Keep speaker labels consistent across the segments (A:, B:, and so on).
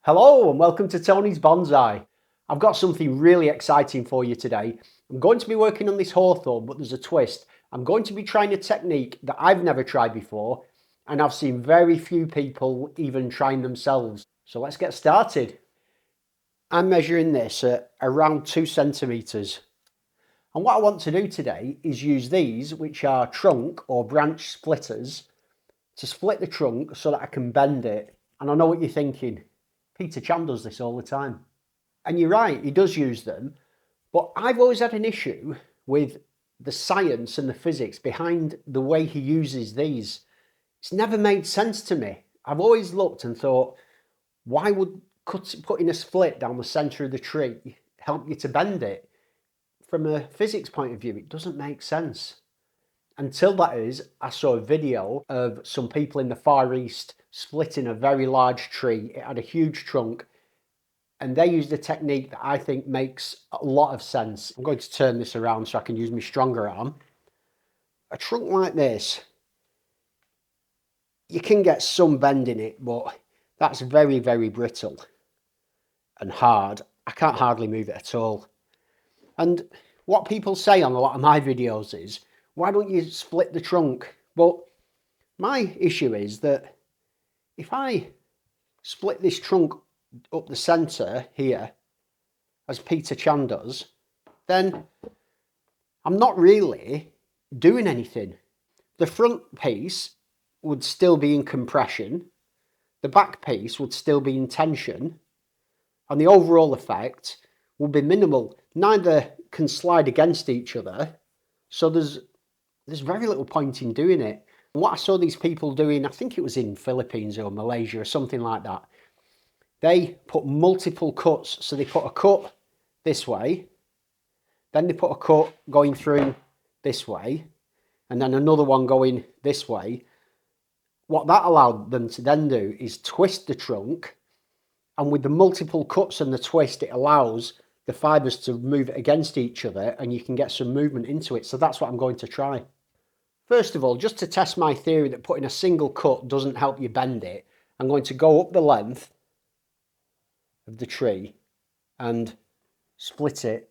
A: Hello and welcome to Tony's Bonsai. I've got something really exciting for you today. I'm going to be working on this hawthorn, but there's a twist. I'm going to be trying a technique that I've never tried before, and I've seen very few people even trying themselves. So let's get started. I'm measuring this at around 2 centimeters. And what I want to do today is use these, which are trunk or branch splitters, to split the trunk so that I can bend it. And I know what you're thinking. Peter Chan does this all the time. And you're right, he does use them. But I've always had an issue with the science and the physics behind the way he uses these. It's never made sense to me. I've always looked and thought, why would putting a split down the centre of the tree help you to bend it? From a physics point of view, it doesn't make sense. Until that is, I saw a video of some people in the Far East splitting a very large tree. It had a huge trunk, and they used a technique that I think makes a lot of sense. I'm going to turn this around so I can use my stronger arm. A trunk like this, you can get some bend in it, but that's very, very brittle and hard. I can't hardly move it at all. And what people say on a lot of my videos is, why don't you split the trunk? Well, my issue is that if I split this trunk up the centre here, as Peter Chan does, then I'm not really doing anything. The front piece would still be in compression, the back piece would still be in tension, and the overall effect will be minimal. Neither can slide against each other, so there's very little point in doing it. And what I saw these people doing, I think it was in Philippines or Malaysia or something like that, they put multiple cuts. So they put a cut this way, then they put a cut going through this way, and then another one going this way. What that allowed them to then do is twist the trunk, and with the multiple cuts and the twist, it allows the fibres to move against each other, and you can get some movement into it. So that's what I'm going to try. First of all, just to test my theory that putting a single cut doesn't help you bend it, I'm going to go up the length of the tree and split it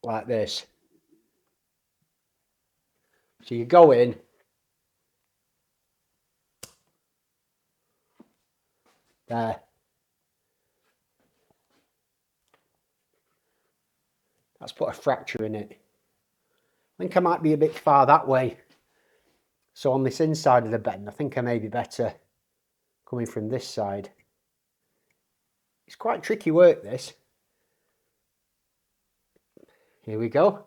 A: like this. So you go in, there. That's put a fracture in it. I think I might be a bit far that way. So on this inside of the bend, I think I may be better coming from this side. It's quite tricky work, this. Here we go.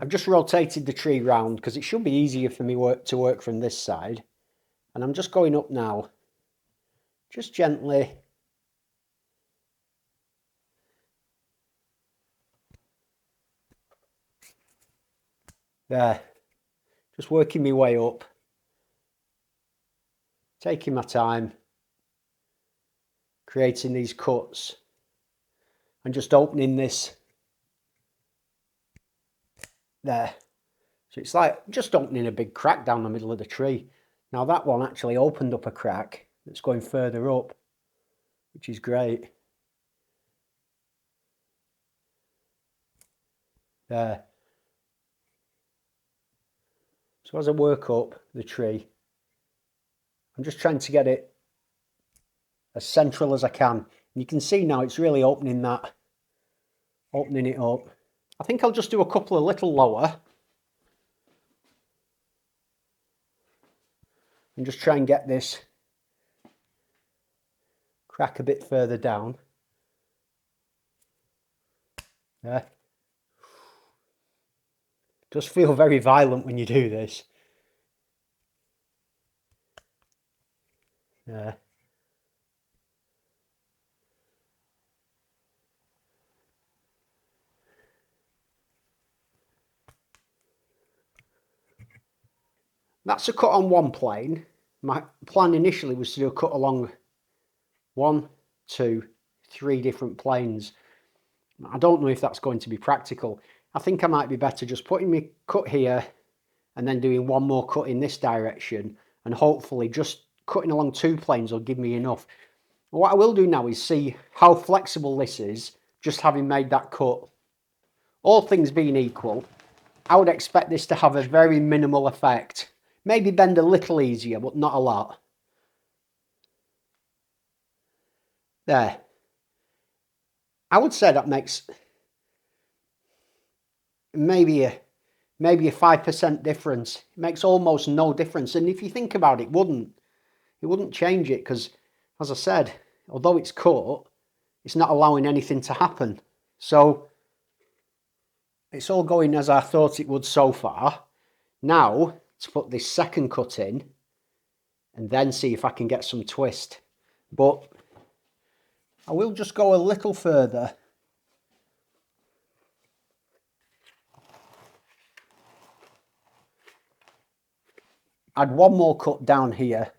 A: I've just rotated the tree round because it should be easier for me to work from this side. And I'm just going up now, just gently. There, just working my way up, taking my time, creating these cuts and just opening this there. So it's like just opening a big crack down the middle of the tree. Now that one actually opened up a crack that's going further up, which is great. There. So as I work up the tree, I'm just trying to get it as central as I can. And you can see now it's really opening it up. I think I'll just do a couple a little lower. And just try and get this crack a bit further down. There. It does feel very violent when you do this. There. That's a cut on one plane. My plan initially was to do a cut along 1, 2, 3 different planes. I don't know if that's going to be practical. I think I might be better just putting my cut here and then doing one more cut in this direction, and hopefully just cutting along 2 planes will give me enough. What I will do now is see how flexible this is, just having made that cut. All things being equal, I would expect this to have a very minimal effect. Maybe bend a little easier, but not a lot. There. I would say that makes maybe a 5% difference. It makes almost no difference. And if you think about it, it wouldn't change it, because, as I said, although it's cut, it's not allowing anything to happen. So it's all going as I thought it would so far. Now, to put this second cut in, and then see if I can get some twist. But I will just go a little further. Add one more cut down here.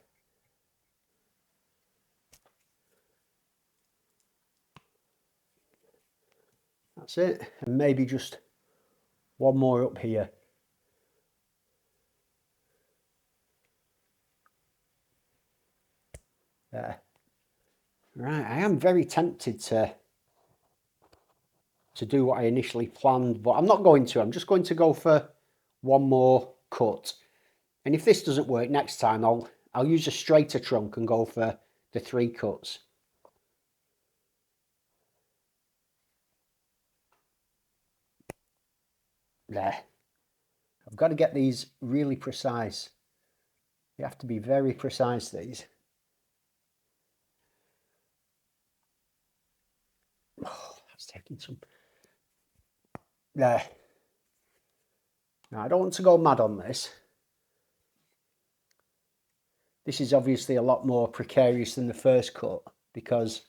A: That's it. And maybe just one more up here. There. Right, I am very tempted to do what I initially planned, but I'm not going to. I'm just going to go for one more cut. And if this doesn't work next time, I'll use a straighter trunk and go for the 3 cuts. There. I've got to get these really precise. You have to be very precise, these. Oh, that's taking some. There. Now, I don't want to go mad on this. This is obviously a lot more precarious than the first cut, because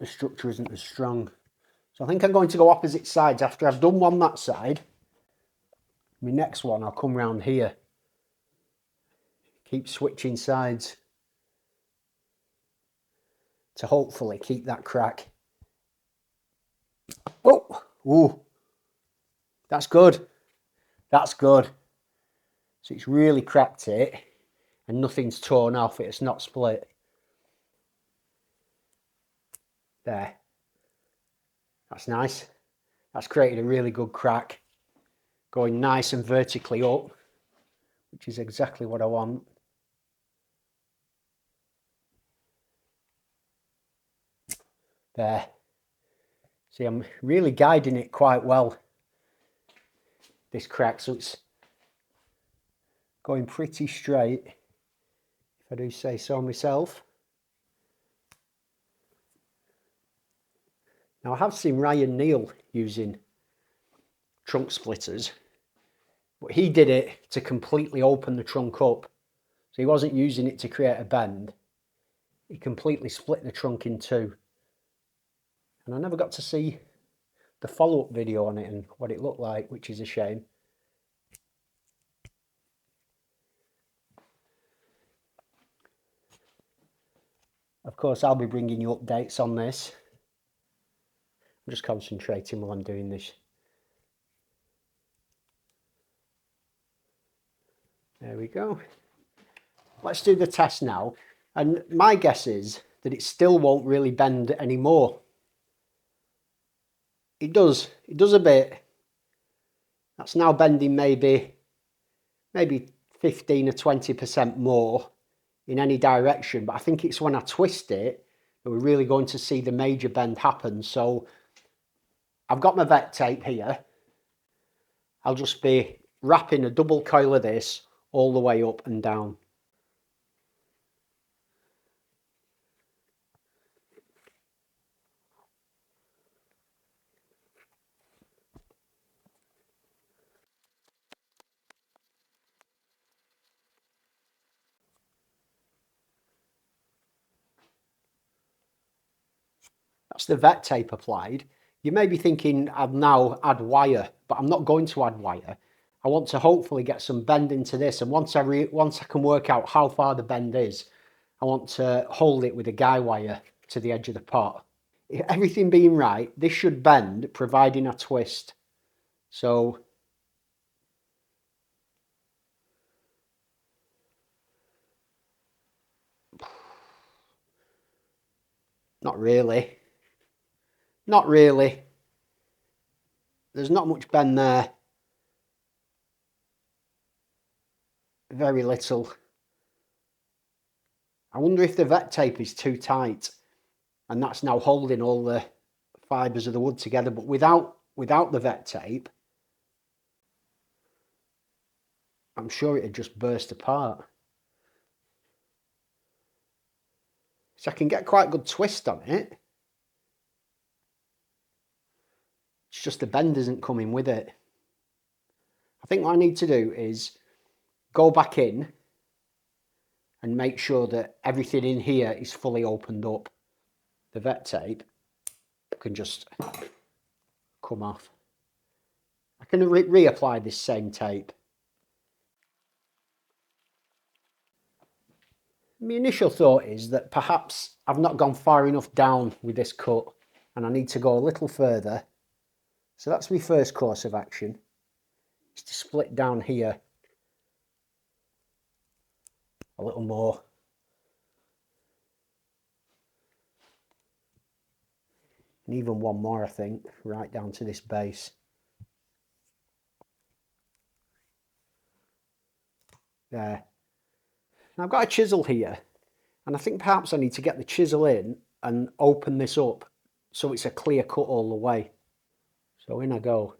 A: the structure isn't as strong. So I think I'm going to go opposite sides. After I've done one that side, my next one I'll come round here. Keep switching sides to hopefully keep that crack. Oh, ooh, that's good. That's good. So it's really cracked it and nothing's torn off. It's not split. There. That's nice. That's created a really good crack. Going nice and vertically up, which is exactly what I want. There. See, I'm really guiding it quite well, this crack, so it's going pretty straight, if I do say so myself. Now, I have seen Ryan Neal using trunk splitters, but he did it to completely open the trunk up. So he wasn't using it to create a bend. He completely split the trunk in 2. And I never got to see the follow-up video on it and what it looked like, which is a shame. Of course, I'll be bringing you updates on this. I'm just concentrating while I'm doing this. There we go. Let's do the test now. And my guess is that it still won't really bend anymore. It does a bit. That's now bending maybe 15 or 20% more in any direction, but I think it's when I twist it that we're really going to see the major bend happen. So I've got my vet tape here. I'll just be wrapping a double coil of this all the way up and down. That's the vet tape applied. You may be thinking I'd now add wire, but I'm not going to add wire. I want to hopefully get some bend into this, and once I can work out how far the bend is, I want to hold it with a guy wire to the edge of the pot. Everything being right, this should bend, providing I twist. So not really. Not really. There's not much bend there. Very little. I wonder if the vet tape is too tight and that's now holding all the fibres of the wood together, but without the vet tape, I'm sure it'd just burst apart. So I can get quite a good twist on it. It's just the bend isn't coming with it. I think what I need to do is go back in and make sure that everything in here is fully opened up. The vet tape can just come off. I can reapply this same tape. My initial thought is that perhaps I've not gone far enough down with this cut and I need to go a little further. So that's my first course of action, is to split down here a little more. And even one more, I think, right down to this base. There. Now I've got a chisel here, and I think perhaps I need to get the chisel in and open this up so it's a clear cut all the way. So in I go.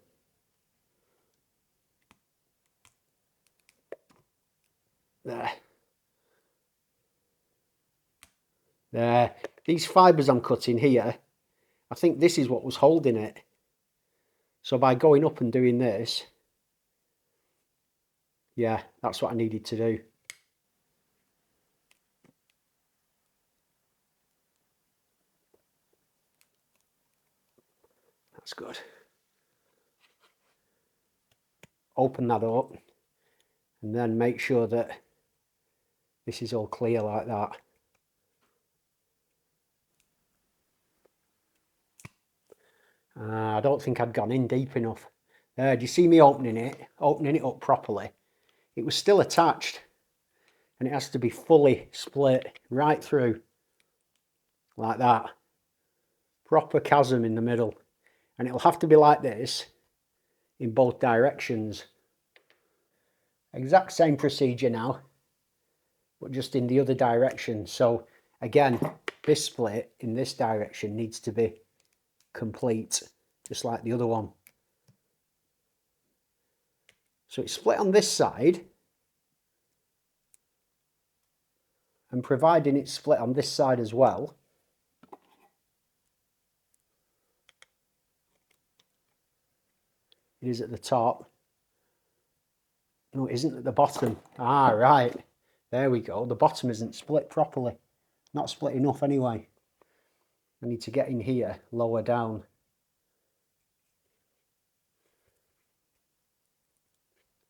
A: There. There. These fibres I'm cutting here, I think this is what was holding it. So by going up and doing this, yeah, that's what I needed to do. That's good. Open that up and then make sure that this is all clear like that. I don't think I'd gone in deep enough. There, do you see me opening it up properly? It was still attached and it has to be fully split right through like that. Proper chasm in the middle, and it'll have to be like this in both directions. Exact same procedure now, but just in the other direction. So again, this split in this direction needs to be complete, just like the other one. So it's split on this side, and providing it's split on this side as well, it is at the top. No, it isn't at the bottom. Ah, right. There we go. The bottom isn't split properly. Not split enough anyway. I need to get in here, lower down.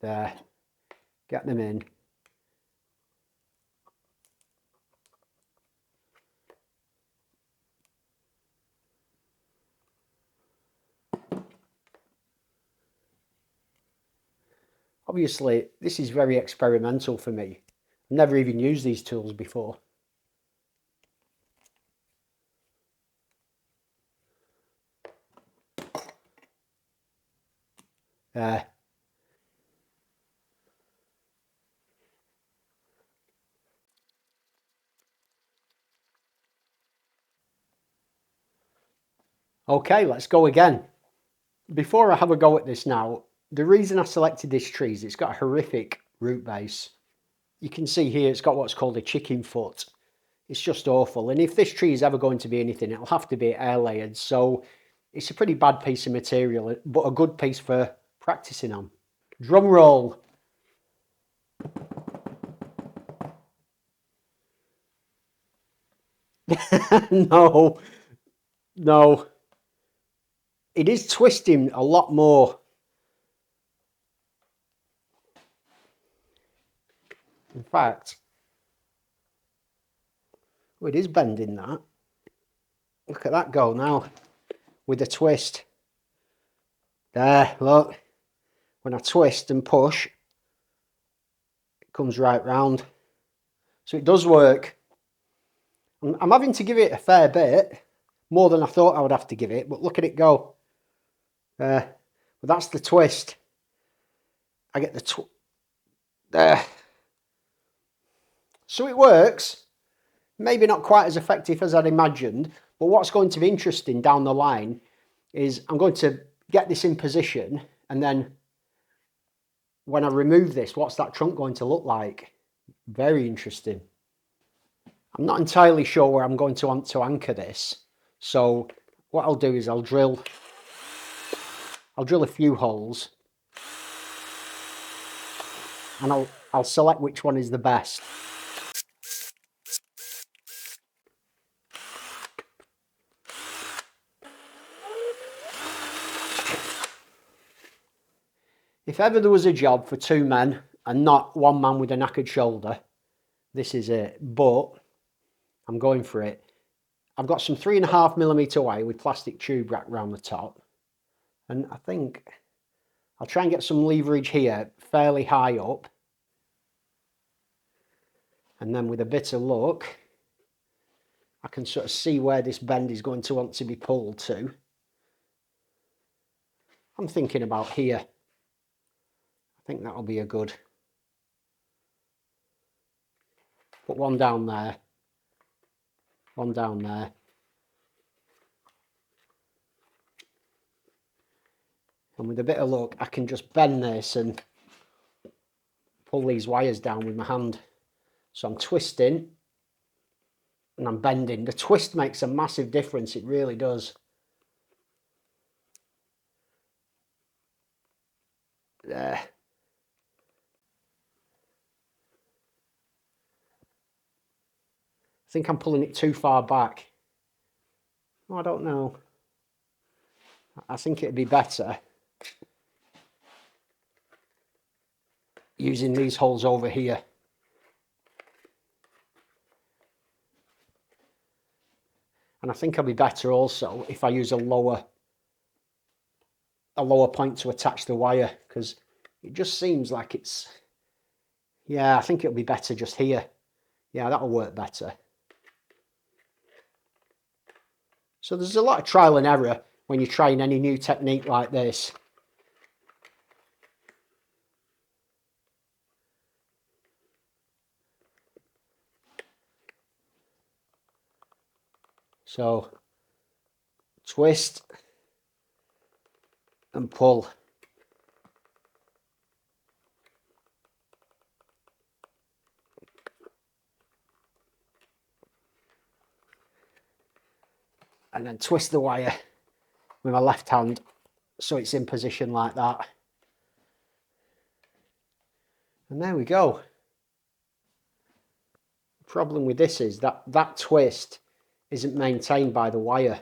A: There. Get them in. Obviously, this is very experimental for me. I've never even used these tools before. There. Okay, let's go again. Before I have a go at this now, the reason I selected this tree is it's got a horrific root base. You can see here it's got what's called a chicken foot. It's just awful. And if this tree is ever going to be anything, it'll have to be air layered. So it's a pretty bad piece of material, but a good piece for practicing on. Drum roll. No, no. It is twisting a lot more. In fact, Oh, it is bending that. Look at that go now with a twist. There, look. When I twist and push, it comes right round. So it does work. I'm having to give it a fair bit, more than I thought I would have to give it, but look at it go. But that's the twist. I get the there. So it works. Maybe not quite as effective as I'd imagined, but what's going to be interesting down the line is I'm going to get this in position, and then when I remove this, what's that trunk going to look like? Very interesting. I'm not entirely sure where I'm going to want to anchor this, so what I'll do is I'll drill a few holes, and I'll select which one is the best. If ever there was a job for two men and not one man with a knackered shoulder, this is it. But I'm going for it. I've got some 3.5mm wire with plastic tube wrapped around the top, and I think I'll try and get some leverage here fairly high up, and then with a bit of luck I can sort of see where this bend is going to want to be pulled to. I'm thinking about here. I think that'll be a good. Put one down there, one down there. And with a bit of luck, I can just bend this and pull these wires down with my hand. So I'm twisting and I'm bending. The twist makes a massive difference, it really does. There. I think I'm pulling it too far back. Oh, I don't know. I think it'd be better using these holes over here. And I think I'll be better also if I use a lower point to attach the wire, because it just seems like it's, yeah, I think it'll be better just here. Yeah, that'll work better. So there's a lot of trial and error when you're trying any new technique like this. So twist and pull. And then twist the wire with my left hand so it's in position like that. And there we go. The problem with this is that twist isn't maintained by the wire.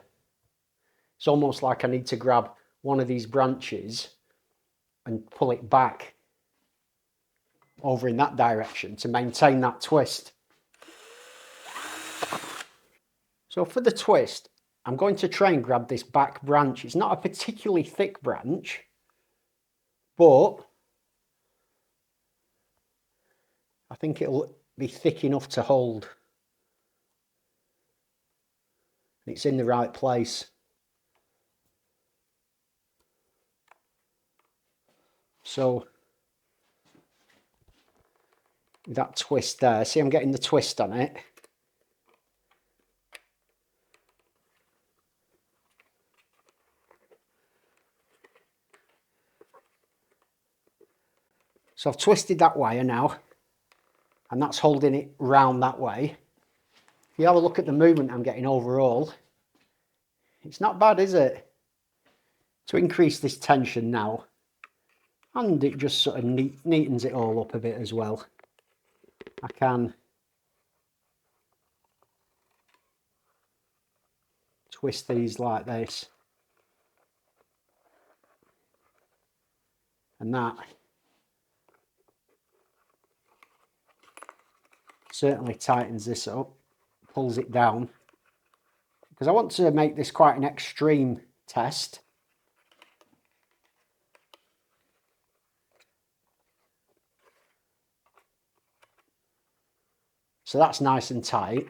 A: It's almost like I need to grab one of these branches and pull it back over in that direction to maintain that twist. So for the twist, I'm going to try and grab this back branch. It's not a particularly thick branch, but I think it'll be thick enough to hold. It's in the right place. So with that twist there, see I'm getting the twist on it. So I've twisted that wire now, and that's holding it round that way. If you have a look at the movement I'm getting overall, it's not bad, is it? To increase this tension now, and it just sort of neatens it all up a bit as well. I can twist these like this, and that certainly tightens this up. pulls it down, because I want to make this quite an extreme test. So that's nice and tight.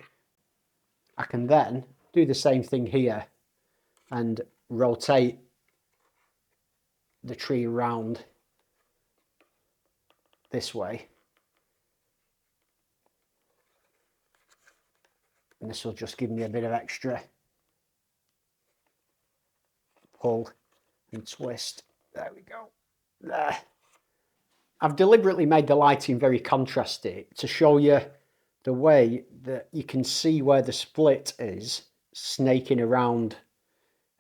A: I can then do the same thing here and rotate the tree around this way. And this will just give me a bit of extra pull and twist. There we go. There. I've deliberately made the lighting very contrasty to show you the way that you can see where the split is snaking around,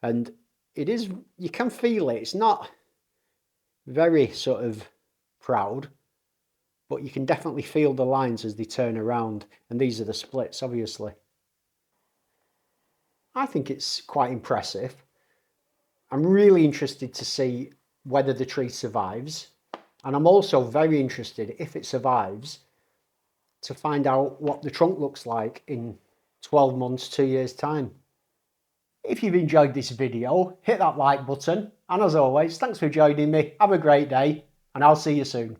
A: and it is, you can feel it. It's not very sort of proud, but you can definitely feel the lines as they turn around, and these are the splits, obviously. I think it's quite impressive. I'm really interested to see whether the tree survives, and I'm also very interested, if it survives, to find out what the trunk looks like in 12 months, 2 years time. If you've enjoyed this video, hit that like button, and as always, thanks for joining me. Have a great day, and I'll see you soon.